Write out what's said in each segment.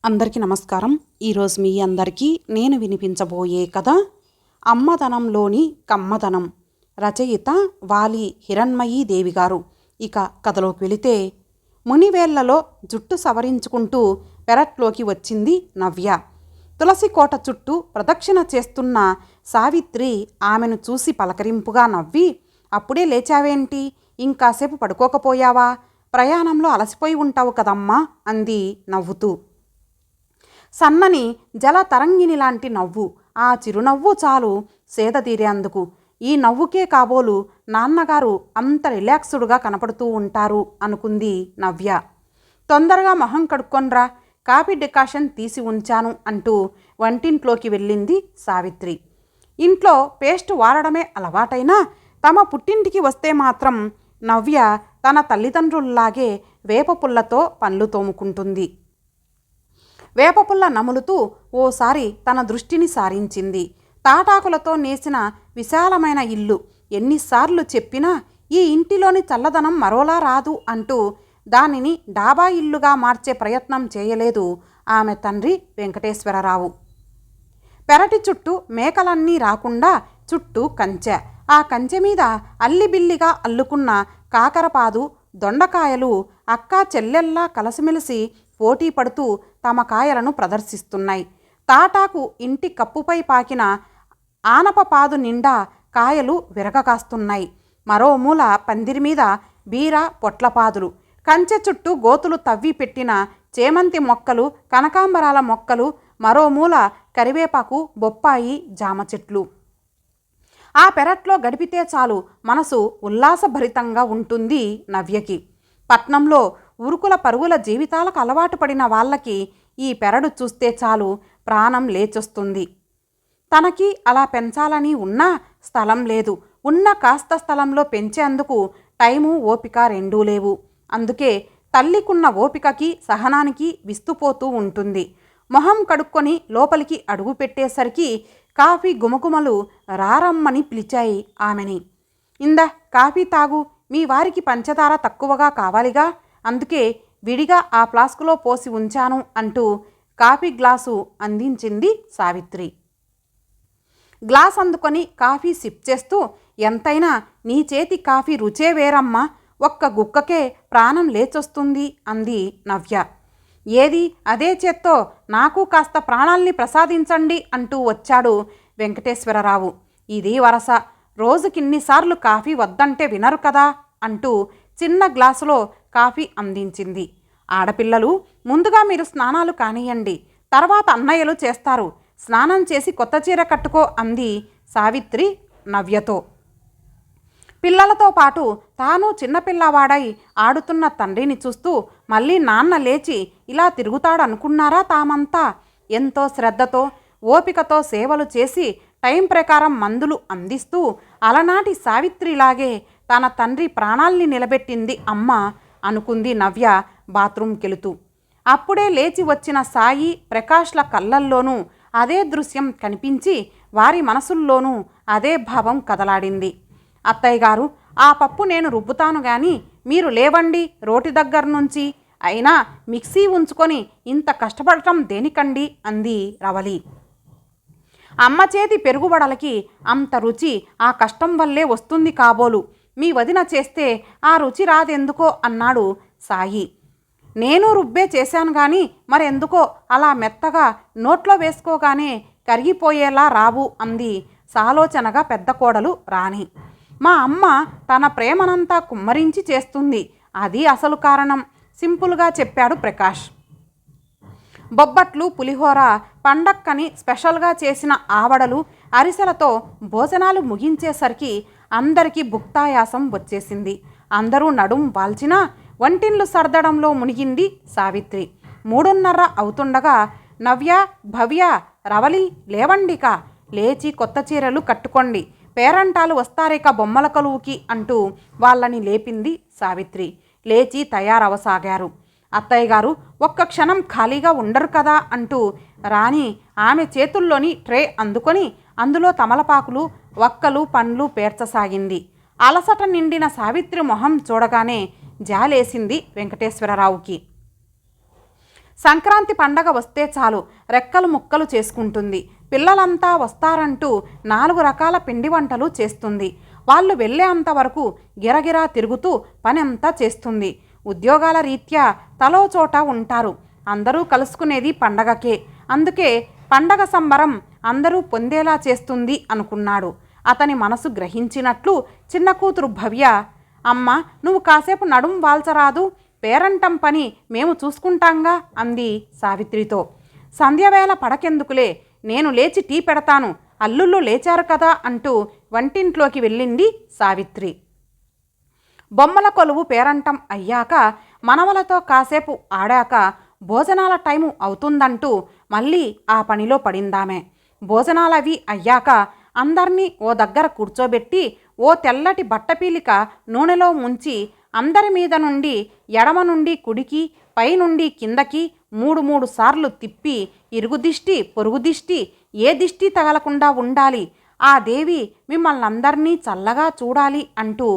అందరికీ నమస్కారం. ఈరోజు మీ అందరికీ నేను వినిపించబోయే కథ అమ్మదనంలోని కమ్మదనం. రచయిత వాలి హిరణ్మయీ దేవి గారు. ఇక కథలోకి వెళితే, మునివేళ్లలో జుట్టు సవరించుకుంటూ పెరట్లోకి వచ్చింది నవ్య. తులసి కోట చుట్టూ ప్రదక్షిణ చేస్తున్న సావిత్రి ఆమెను చూసి పలకరింపుగా నవ్వి, అప్పుడే లేచావేంటి? ఇంకాసేపు పడుకోకపోయావా? ప్రయాణంలో అలసిపోయి ఉంటావు కదమ్మా అంది నవ్వుతూ. సన్నని జల తరంగిణి లాంటి నవ్వు. ఆ చిరునవ్వు చాలు సేద తీరేందుకు. ఈ నవ్వుకే కాబోలు నాన్నగారు అంత రిలాక్స్డ్గా కనపడుతూ ఉంటారు అనుకుంది నవ్య. తొందరగా మొహం కడుక్కొనరా, కాఫీ డికాషన్ తీసి ఉంచాను అంటూ వంటింట్లోకి వెళ్ళింది సావిత్రి. ఇంట్లో పేస్ట్ వాడడమే అలవాటైనా తమ పుట్టింటికి వస్తే మాత్రం నవ్య తన తల్లిదండ్రుల్లాగే వేపపుల్లతో పళ్ళు తోముకుంటుంది. వేపపుల్ల నములుతూ ఓసారి తన దృష్టిని సారించింది. తాటాకులతో నేసిన విశాలమైన ఇల్లు. ఎన్నిసార్లు చెప్పినా ఈ ఇంటిలోని చల్లదనం మరోలా రాదు అంటూ దానిని డాబా ఇల్లుగా మార్చే ప్రయత్నం చేయలేదు ఆమె తండ్రి వెంకటేశ్వరరావు. పెరటి చుట్టూ మేకలన్నీ రాకుండా చుట్టూ కంచె. ఆ కంచె మీద అల్లిబిల్లిగా అల్లుకున్న కాకరపాదు, దొండకాయలు అక్కా చెల్లెల్లా కలసిమెలిసి పోటీ పడుతూ తమ కాయలను ప్రదర్శిస్తున్నాయి. తాటాకు ఇంటి కప్పుపై పాకిన ఆనపపాదు నిండా కాయలు విరగకాస్తున్నాయి. మరో మూల పందిరి మీద బీర పొట్లపాదులు, కంచె చుట్టూ గోతులు తవ్వి పెట్టిన చేమంతి మొక్కలు, కనకాంబరాల మొక్కలు, మరో మూల కరివేపాకు, బొప్పాయి, జామ చెట్లు. ఆ పెరట్లో గడిపితే చాలు మనసు ఉల్లాసభరితంగా ఉంటుంది నవ్యకి. పట్నంలో ఉరుకుల పరుగుల జీవితాలకు అలవాటు పడిన వాళ్ళకి ఈ పెరడు చూస్తే చాలు ప్రాణం లేచొస్తుంది. తనకి అలా పెంచాలని ఉన్నా స్థలం లేదు. ఉన్న కాస్త స్థలంలో పెంచేందుకు టైము, ఓపిక రెండూ లేవు. అందుకే తల్లికున్న ఓపికకి సహనానికి విస్తుపోతూ ఉంటుంది. మొహం కడుక్కొని లోపలికి అడుగు పెట్టేసరికి కాఫీ గుమగుమలు రారమ్మని పిలిచాయి ఆమెని. ఇందా కాఫీ తాగు, మీ వారికి పంచదార తక్కువగా కావాలిగా, అందుకే విడిగా ఆ ఫ్లాస్కులో పోసి ఉంచాను అంటూ కాఫీ గ్లాసు అందించింది సావిత్రి. గ్లాస్ అందుకొని కాఫీ సిప్ చేస్తూ, ఎంతైనా నీ చేతి కాఫీ రుచే వేరమ్మా, ఒక్క గుక్కకే ప్రాణం లేచొస్తుంది అంది నవ్య. ఏది అదే చేత్తో నాకు కాస్త ప్రాణాల్ని ప్రసాదించండి అంటూ వచ్చాడు వెంకటేశ్వరరావు. ఇది వరస, రోజుకిన్నిసార్లు కాఫీ వద్దంటే వినరు కదా అంటూ చిన్న గ్లాసులో కాఫీ అందించింది. ఆడపిల్లలు, ముందుగా మీరు స్నానాలు కానియండి, తర్వాత అన్నయ్యలు చేస్తారు. స్నానం చేసి కొత్త చీర కట్టుకో అంది సావిత్రి నవ్యతో. పిల్లలతో పాటు తాను చిన్నపిల్లవాడై ఆడుతున్న తండ్రిని చూస్తూ మళ్ళీ నాన్న లేచి ఇలా తిరుగుతాడనుకున్నారా తామంతా? ఎంతో శ్రద్ధతో ఓపికతో సేవలు చేసి టైం ప్రకారం మందులు అందిస్తూ అలనాటి సావిత్రిలాగే తన తండ్రి ప్రాణాల్ని నిలబెట్టింది అమ్మ అనుకుంది నవ్య బాత్రూంకెళుతూ. అప్పుడే లేచి వచ్చిన సాయి, ప్రకాష్ల కళ్ళల్లోనూ అదే దృశ్యం కనిపించి వారి మనసుల్లోనూ అదే భావం కదలాడింది. అత్తయ్య గారు, ఆ పప్పు నేను రుబ్బుతాను గాని మీరు లేవండి రోటి దగ్గర నుంచి. అయినా మిక్సీ ఉంచుకొని ఇంత కష్టపడటం దేనికండి అంది రవలి. అమ్మ చేతి పెరుగుబడలకి అంత రుచి ఆ కష్టం వల్లే వస్తుంది కాబోలు. మీ వదిన చేస్తే ఆ రుచి రాదెందుకో అన్నాడు సాయి. నేను రుబ్బే చేశాను కానీ మరెందుకో అలా మెత్తగా నోట్లో వేసుకోగానే కరిగిపోయేలా రావు అంది సాలోచనగా పెద్ద కోడలు రాణి. మా అమ్మ తన ప్రేమనంతా కుమ్మరించి చేస్తుంది, అది అసలు కారణం సింపుల్గా చెప్పాడు ప్రకాష్. బొబ్బట్లు, పులిహోర, పండక్కని స్పెషల్గా చేసిన ఆవడలు, అరిసెలతో భోజనాలు ముగించేసరికి అందరికీ భుక్తాయాసం వచ్చేసింది. అందరూ నడుం వాల్చినా వంటిన్లు సర్దడంలో మునిగింది సావిత్రి. 3:30 అవుతుండగా నవ్య, భవ్య, రవలి లేవండిక, లేచి కొత్త చీరలు కట్టుకోండి, పేరంటాలు వస్తారిక బొమ్మల కొలువుకి అంటూ వాళ్ళని లేపింది సావిత్రి. లేచి తయారవసాగారు. అత్తయ్య గారు, ఒక్క క్షణం ఖాళీగా ఉండరు కదా అంటూ రాణి ఆమె చేతుల్లోని ట్రే అందుకొని అందులో తమలపాకులు, వక్కలు, పండ్లు పేర్చసాగింది. అలసట నిండిన సావిత్రి మొహం చూడగానే జాలేసింది వెంకటేశ్వరరావుకి. సంక్రాంతి పండగ వస్తే చాలు రెక్కలు ముక్కలు చేసుకుంటుంది. పిల్లలంతా వస్తారంటూ 4 రకాల పిండి వంటలు చేస్తుంది. వాళ్ళు వెళ్ళేంతవరకు గిరగిరా తిరుగుతూ పనంతా చేస్తుంది. ఉద్యోగాల రీత్యా తలో చోట ఉంటారు. అందరూ కలుసుకునేది పండగకే. అందుకే పండగ సంబరం అందరూ పొందేలా చేస్తుంది అనుకున్నాడు. అతని మనసు గ్రహించినట్లు చిన్న కూతురు భవ్య, అమ్మ నువ్వు కాసేపు నడుం వాల్చరాదు, పేరంటం పని మేము చూసుకుంటాంగా అంది సావిత్రితో. సంధ్యవేళ పడకెందుకులే, నేను లేచి టీ పెడతాను, అల్లుళ్ళు లేచారు కదా అంటూ వంటింట్లోకి వెళ్ళింది సావిత్రి. బొమ్మల కొలువు పేరంటం అయ్యాక మనవలతో కాసేపు ఆడాక భోజనాల టైము అవుతుందంటూ మళ్ళీ ఆ పనిలో పడిందామే. భోజనాలవి అయ్యాక అందర్నీ ఓ దగ్గర కూర్చోబెట్టి ఓ తెల్లటి బట్టపీలిక నూనెలో ముంచి అందరి మీద నుండి ఎడమ నుండి కుడికి పైనుండి కిందకి 3 సార్లు తిప్పి ఇరుగు దిష్టి పొరుగు దిష్టి ఏ దిష్టి తగలకుండా ఉండాలి, ఆ దేవి మిమ్మల్నందరినీ చల్లగా చూడాలి అంటూ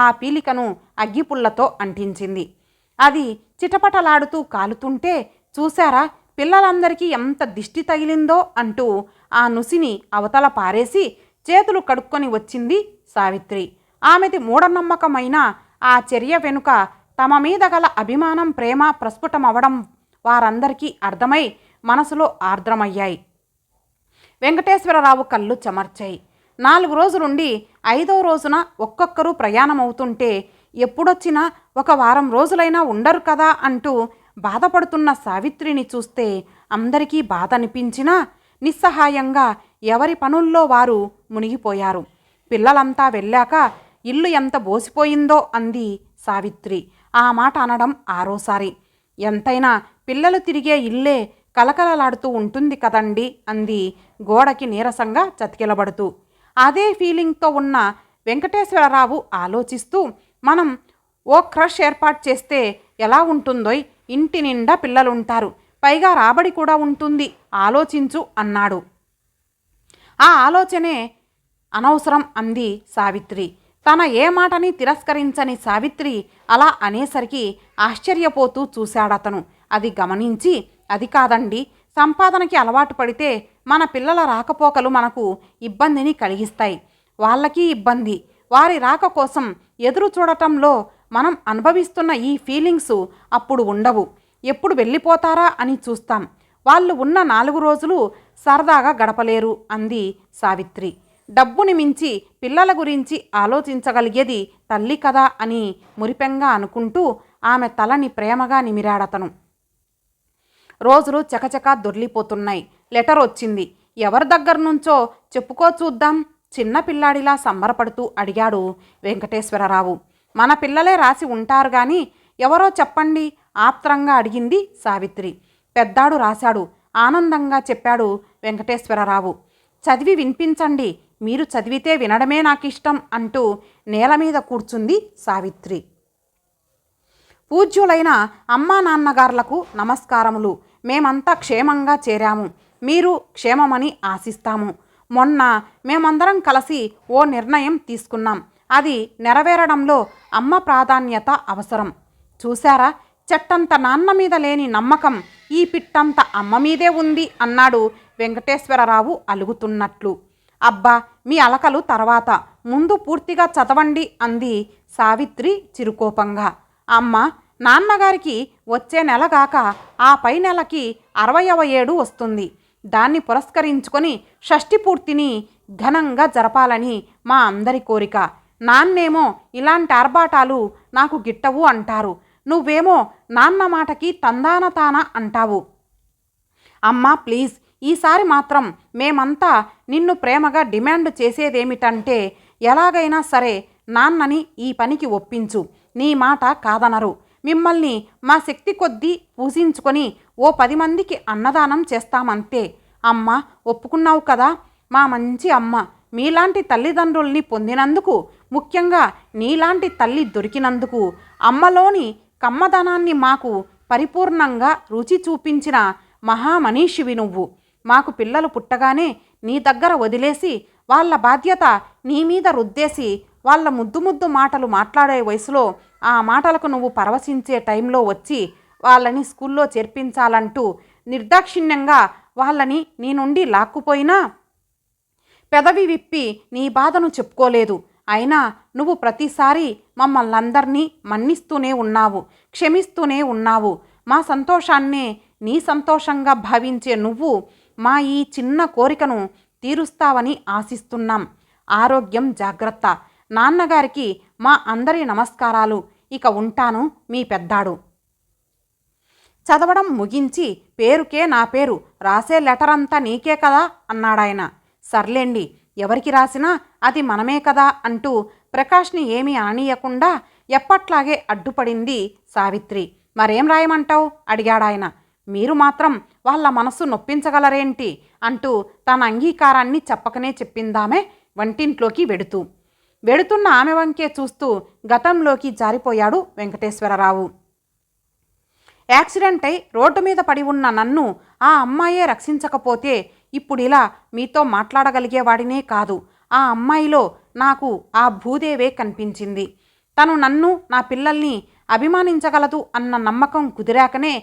ఆ పీలికను అగ్గిపుల్లతో అంటించింది. అది చిటపటలాడుతూ కాలుతుంటే చూశారా పిల్లలందరికీ ఎంత దిష్టి తగిలిందో అంటూ ఆ నుసిని అవతల పారేసి చేతులు కడుక్కొని వచ్చింది సావిత్రి. ఆమెది మూఢనమ్మకమైన ఆ చర్య వెనుక తమ మీద గల అభిమానం ప్రేమ ప్రస్ఫుటమవడం వారందరికీ అర్థమై మనసులో ఆర్ద్రమయ్యాయి. వెంకటేశ్వరరావు కళ్ళు చెమర్చాయి. 4 రోజులుండి 5వ రోజున ఒక్కొక్కరు ప్రయాణమవుతుంటే ఎప్పుడొచ్చినా 1 వారం రోజులైనా ఉండరు కదా అంటూ బాధపడుతున్న సావిత్రిని చూస్తే అందరికీ బాధ అనిపించినా నిస్సహాయంగా ఎవరి పనుల్లో వారు మునిగిపోయారు. పిల్లలంతా వెళ్ళాక ఇల్లు ఎంత బోసిపోయిందో అంది సావిత్రి. ఆ మాట అనడం ఆరోసారి. ఎంతైనా పిల్లలు తిరిగే ఇల్లే కలకలలాడుతూ ఉంటుంది కదండి అంది గోడకి నీరసంగా చతికిలబడుతూ. అదే ఫీలింగ్తో ఉన్న వెంకటేశ్వరరావు ఆలోచిస్తూ, మనం ఓ క్రష్ ఏర్పాటు చేస్తే ఎలా ఉంటుందోయ్, ఇంటి నిండా పిల్లలుంటారు, పైగా రాబడి కూడా ఉంటుంది, ఆలోచించు అన్నాడు. ఆ ఆలోచనే అనవసరం అంది సావిత్రి. తన ఏ మాటని తిరస్కరించని సావిత్రి అలా అనేసరికి ఆశ్చర్యపోతూ చూశాడతను. అది గమనించి, అది కాదండి, సంపాదనకి అలవాటు పడితే మన పిల్లల రాకపోకలు మనకు ఇబ్బందిని కలిగిస్తాయి, వాళ్ళకి ఇబ్బంది. వారి రాక కోసం ఎదురు చూడటంలో మనం అనుభవిస్తున్న ఈ ఫీలింగ్స్ అప్పుడు ఉండవు. ఎప్పుడు వెళ్ళిపోతారా అని చూస్తాం. వాళ్ళు ఉన్న 4 రోజులు సరదాగా గడపలేరు అంది సావిత్రి. డబ్బుని మించి పిల్లల గురించి ఆలోచించగలిగేది తల్లి కదా అని మురిపెంగా అనుకుంటూ ఆమె తలని ప్రేమగా నిమిరాడతను. రోజులు చకచకా దొర్లిపోతున్నాయి. లెటర్ వచ్చింది. ఎవరి దగ్గర నుంచో చెప్పుకో చూద్దాం, చిన్న పిల్లాడిలా సంబరపడుతూ అడిగాడు వెంకటేశ్వరరావు. మన పిల్లలే రాసి ఉంటారు గాని ఎవరో చెప్పండి ఆప్త్రంగా అడిగింది సావిత్రి. పెద్దాడు రాశాడు, ఆనందంగా చెప్పాడు వెంకటేశ్వరరావు. చదివి వినిపించండి, మీరు చదివితే వినడమే నాకిష్టం అంటూ నేల మీద కూర్చుంది సావిత్రి. పూజ్యులైన అమ్మా నాన్నగార్లకు నమస్కారములు. మేమంతా క్షేమంగా చేరాము, మీరు క్షేమమని ఆశిస్తాము. మొన్న మేమందరం కలిసి ఓ నిర్ణయం తీసుకున్నాం. అది నెరవేరడంలో అమ్మ ప్రాధాన్యత అవసరం. చూశారా, చెట్టంత నాన్న మీద లేని నమ్మకం ఈ పిట్టంత అమ్మ మీదే ఉంది అన్నాడు వెంకటేశ్వరరావు అలుగుతున్నట్లు. అబ్బా, మీ అలకలు తర్వాత, ముందు పూర్తిగా చదవండి అంది సావిత్రి చిరుకోపంగా. అమ్మ, నాన్నగారికి వచ్చే నెలగాక ఆ పై నెలకి 60వ ఏడు వస్తుంది. దాన్ని పురస్కరించుకొని షష్ఠి పూర్తిని ఘనంగా జరపాలని మా అందరి కోరిక. నాన్నేమో ఇలాంటి ఆర్భాటాలు నాకు గిట్టవు అంటారు. నువ్వేమో నాన్న మాటకి తందాన తాన అంటావు. అమ్మా ప్లీజ్, ఈసారి మాత్రం మేమంతా నిన్ను ప్రేమగా డిమాండ్ చేసేదేమిటంటే, ఎలాగైనా సరే నాన్నని ఈ పనికి ఒప్పించు. నీ మాట కాదనరు. మిమ్మల్ని మా శక్తి కొద్దీ పూజించుకొని ఓ 10 మందికి అన్నదానం చేస్తామంతే. అమ్మ, ఒప్పుకున్నావు కదా? మా మంచి అమ్మ, మీలాంటి తల్లిదండ్రుల్ని పొందినందుకు, ముఖ్యంగా నీలాంటి తల్లి దొరికినందుకు, అమ్మలోని కమ్మదనాన్ని మాకు పరిపూర్ణంగా రుచి చూపించిన మహామనీషివి నువ్వు. మాకు పిల్లలు పుట్టగానే నీ దగ్గర వదిలేసి వాళ్ళ బాధ్యత నీ మీద రుద్దేసి వాళ్ళ ముద్దు ముద్దు మాటలు మాట్లాడే వయసులో ఆ మాటలకు నువ్వు పరవశించే టైంలో వచ్చి వాళ్ళని స్కూల్లో చేర్పించాలంటూ నిర్దాక్షిణ్యంగా వాళ్ళని నీ నుండి లాక్కుపోయినా పెదవి విప్పి నీ బాధను చెప్పుకోలేదు. అయినా నువ్వు ప్రతిసారి మమ్మల్నందరినీ మన్నిస్తూనే ఉన్నావు, క్షమిస్తూనే ఉన్నావు. మా సంతోషాన్నే నీ సంతోషంగా భావించే నువ్వు మా ఈ చిన్న కోరికను తీరుస్తావని ఆశిస్తున్నాం. ఆరోగ్యం జాగ్రత్త. నాన్నగారికి మా అందరి నమస్కారాలు. ఇక ఉంటాను, మీ పెద్దాడు. చదవడం ముగించి పేరుకే నా పేరు రాసే లెటర్ అంతా నీకే కదా అన్నాడాయన. సర్లేండి, ఎవరికి రాసినా అది మనమే కదా అంటూ ప్రకాష్ని ఏమీ అననీయకుండా ఎప్పట్లాగే అడ్డుపడింది సావిత్రి. మరేం రాయమంటావు అడిగాడాయన. మీరు మాత్రం వాళ్ళ మనసు నొప్పించగలరేంటి అంటూ తన అంగీకారాన్ని చెప్పకనే చెప్పిందామె వంటింట్లోకి వెడుతున్న ఆమె వంకే చూస్తూ గతంలోకి జారిపోయాడు వెంకటేశ్వరరావు. యాక్సిడెంట్ అయి రోడ్డు మీద పడి ఉన్న నన్ను ఆ అమ్మాయే రక్షించకపోతే ఇప్పుడిలా మీతో మాట్లాడగలిగేవాడినే కాదు. ఆ అమ్మాయిలో నాకు ఆ భూదేవే కనిపించింది. తను నన్ను, నా పిల్లల్ని అభిమానించగలదు అన్న నమ్మకం కుదిరాకనే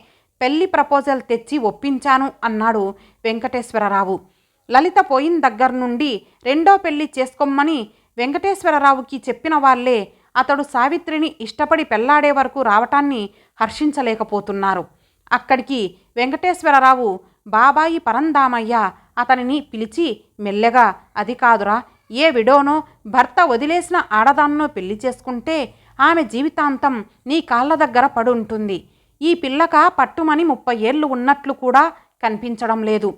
పెళ్లి ప్రపోజల్ తెచ్చి ఒప్పించాను అన్నాడు వెంకటేశ్వరరావు. లలిత పోయిన దగ్గర నుండి రెండో పెళ్లి చేసుకోమని వెంకటేశ్వరరావుకి చెప్పిన వాళ్లే అతడు సావిత్రిని ఇష్టపడి పెళ్లాడే వరకు రావటాన్ని హర్షించలేకపోతున్నారు. అక్కడికి వెంకటేశ్వరరావు బాబాయి పరందామయ్య అతనిని పిలిచి మెల్లగా, అది కాదురా, ఏ విడోనో భర్త వదిలేసిన ఆడదాన్నో పెళ్లి చేసుకుంటే ఆమె జీవితాంతం నీ కాళ్ళ దగ్గర పడుంటుంది. ఈ పిల్లక పట్టుమని 30 ఏళ్ళు ఉన్నట్లు కూడా కనిపించడం లేదు.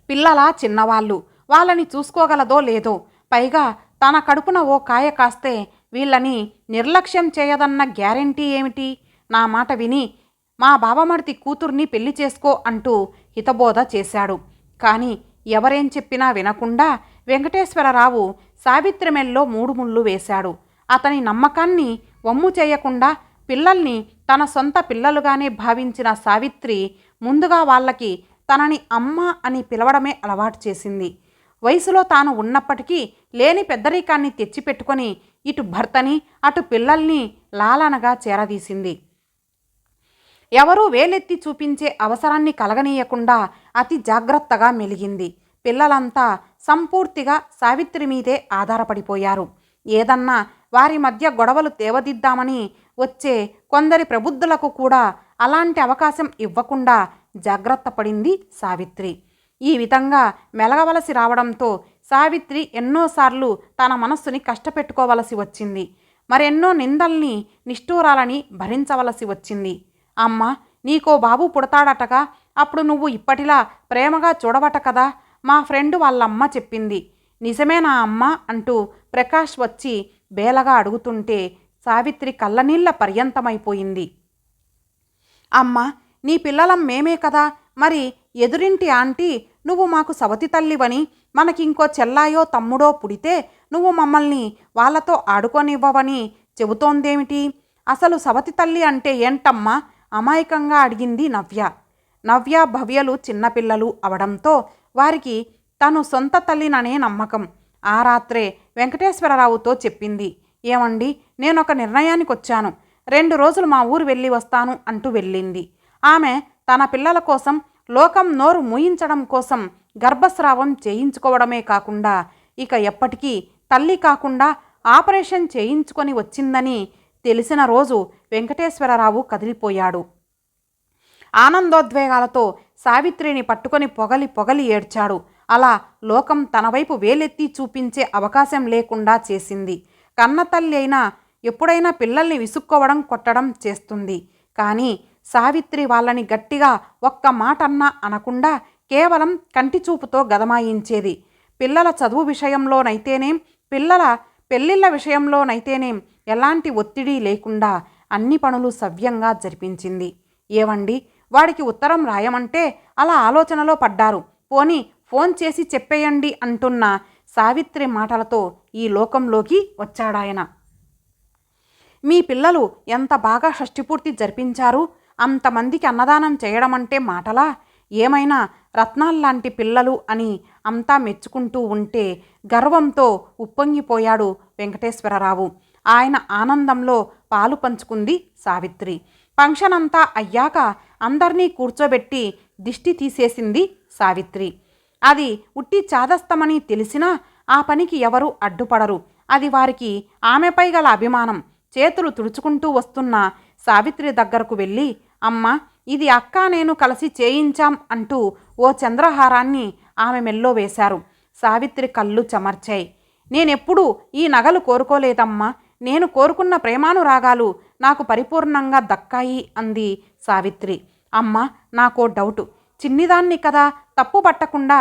పిల్లలా చిన్నవాళ్ళు, వాళ్ళని చూసుకోగలదో లేదో. పైగా తన కడుపున ఓ కాయ కాస్తే వీళ్ళని నిర్లక్ష్యం చేయదన్న గ్యారెంటీ ఏమిటి? నా మాట విని మా బావమరిది కూతుర్ని పెళ్లి చేసుకో అంటూ హితబోధ చేశాడు. కానీ ఎవరేం చెప్పినా వినకుండా వెంకటేశ్వరరావు సావిత్రి మెల్లో 3 ముళ్ళు వేశాడు. అతని నమ్మకాన్ని వమ్ము చేయకుండా పిల్లల్ని తన సొంత పిల్లలుగానే భావించిన సావిత్రి ముందుగా వాళ్ళకి తనని అమ్మ అని పిలవడమే అలవాటు చేసింది. వయసులో తాను ఉన్నప్పటికీ లేని పెద్దరికాన్ని తెచ్చిపెట్టుకొని ఇటు భర్తని అటు పిల్లల్ని లాలనగా చేరదీసింది. ఎవరూ వేలెత్తి చూపించే అవసరాన్ని కలగనీయకుండా అతి జాగ్రత్తగా మెలిగింది. పిల్లలంతా సంపూర్తిగా సావిత్రి మీదే ఆధారపడిపోయారు. ఏదన్నా వారి మధ్య గొడవలు తేవదిద్దామని వచ్చే కొందరి ప్రబుద్ధులకు కూడా అలాంటి అవకాశం ఇవ్వకుండా జాగ్రత్త పడింది సావిత్రి. ఈ విధంగా మెలగవలసి రావడంతో సావిత్రి ఎన్నోసార్లు తన మనస్సుని కష్టపెట్టుకోవలసి వచ్చింది. మరెన్నో నిందల్ని, నిష్ఠూరాలని భరించవలసి వచ్చింది. అమ్మ, నీకో బాబు పుడతాడటగా, అప్పుడు నువ్వు ఇప్పటిలా ప్రేమగా చూడవట కదా, మా ఫ్రెండ్ వాళ్ళమ్మ చెప్పింది. నిజమేనా అమ్మ అంటూ ప్రకాష్ వచ్చి బేలగా అడుగుతుంటే సావిత్రి కళ్ళనీళ్ల పర్యంతమైపోయింది. అమ్మ, నీ పిల్లలం మేమే కదా, మరి ఎదురింటి ఆంటీ నువ్వు మాకు సవతి తల్లివని, మనకింకో చెల్లాయో తమ్ముడో పుడితే నువ్వు మమ్మల్ని వాళ్ళతో ఆడుకోనివ్వవని చెబుతోందేమిటి? అసలు సవతి తల్లి అంటే ఏంటమ్మా? అమాయకంగా అడిగింది నవ్య. నవ్య, భవ్యలు చిన్నపిల్లలు అవడంతో వారికి తను సొంత తల్లిననే నమ్మకం. ఆ రాత్రే వెంకటేశ్వరరావుతో చెప్పింది. ఏమండి, నేనొక నిర్ణయానికి వచ్చాను. 2 రోజులు మా ఊరు వెళ్ళి వస్తాను అంటూ వెళ్ళింది. ఆమె తన పిల్లల కోసం, లోకం నోరు మూయించడం కోసం గర్భస్రావం చేయించుకోవడమే కాకుండా ఇక ఎప్పటికీ తల్లి కాకుండా ఆపరేషన్ చేయించుకొని వచ్చిందని తెలిసిన రోజు వెంకటేశ్వరరావు కదిలిపోయాడు. ఆనందోద్వేగాలతో సావిత్రిని పట్టుకొని పొగలి పొగలి ఏడ్చాడు. అలా లోకం తన వైపు వేలెత్తి చూపించే అవకాశం లేకుండా చేసింది. కన్నతల్లి అయినా ఎప్పుడైనా పిల్లల్ని విసుక్కోవడం, కొట్టడం చేస్తుంది. కానీ సావిత్రి వాళ్ళని గట్టిగా ఒక్క మాటన్నా అనకుండా కేవలం కంటి చూపుతో గదమాయించేది. పిల్లల చదువు విషయంలోనైతేనేం, పిల్లల పెళ్ళిళ్ళ విషయంలోనైతేనేం ఎలాంటి ఒత్తిడి లేకుండా అన్ని పనులు సవ్యంగా జరిపించింది. ఏవండి, వాడికి ఉత్తరం రాయమంటే అలా ఆలోచనలో పడ్డారు, పోనీ ఫోన్ చేసి చెప్పేయండి అంటున్న సావిత్రి మాటలతో ఈ లోకంలోకి వచ్చాడాయన. మీ పిల్లలు ఎంత బాగా షష్ఠిపూర్తి జరిపించారు, అంతమందికి అన్నదానం చేయడం అంటే మాటలా? ఏమైనా రత్నాల్లాంటి పిల్లలు అని అంతా మెచ్చుకుంటూ ఉంటే గర్వంతో ఉప్పొంగిపోయాడు వెంకటేశ్వరరావు. ఆయన ఆనందంలో పాలు పంచుకుంది సావిత్రి. ఫంక్షన్ అంతా అయ్యాక అందర్నీ కూర్చోబెట్టి దిష్టి తీసేసింది సావిత్రి. అది ఉట్టి చాదస్తమని తెలిసినా ఆ పనికి ఎవరూ అడ్డుపడరు. అది వారికి ఆమెపై గల అభిమానం. చేతులు తుడుచుకుంటూ వస్తున్న సావిత్రి దగ్గరకు వెళ్ళి, అమ్మా, ఇది అక్క నేను కలిసి చేయించాం అంటూ ఓ చంద్రహారాన్ని ఆమె మెల్లో వేశారు. సావిత్రి కళ్ళు చెమర్చాయి. నేనెప్పుడూ ఈ నగలు కోరుకోలేదమ్మా. నేను కోరుకున్న ప్రేమానురాగాలు నాకు పరిపూర్ణంగా దక్కాయి అంది సావిత్రి. అమ్మా, నాకో డౌటు. చిన్నిదాన్ని కదా, తప్పు పట్టకుండా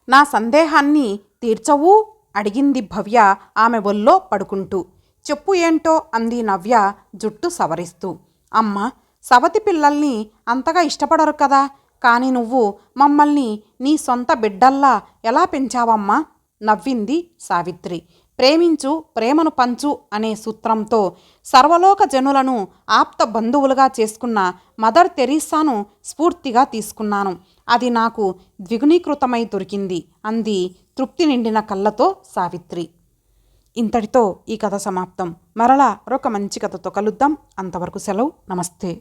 నా సందేహాన్ని తీర్చవు అడిగింది భవ్య ఆమె ఒళ్ళో పడుకుంటూ. చెప్పు ఏంటో అంది నవ్య జుట్టు సవరిస్తూ. అమ్మ, సవతి పిల్లల్ని అంతగా ఇష్టపడరు కదా, కానీ నువ్వు మమ్మల్ని నీ సొంత బిడ్డల్లా ఎలా పెంచావమ్మా నవ్వింది సావిత్రి. ప్రేమించు, ప్రేమను పంచు అనే సూత్రంతో సర్వలోక జనులను ఆప్త బంధువులుగా చేసుకున్న మదర్ తెరీసాను స్ఫూర్తిగా తీసుకున్నాను. అది నాకు ద్విగుణీకృతమై దొరికింది అంది తృప్తి నిండిన కళ్ళతో సావిత్రి. ఇంతటితో ఈ కథ సమాప్తం. మరలా మరొక మంచి కథతో కలుద్దాం. అంతవరకు సెలవు. నమస్తే.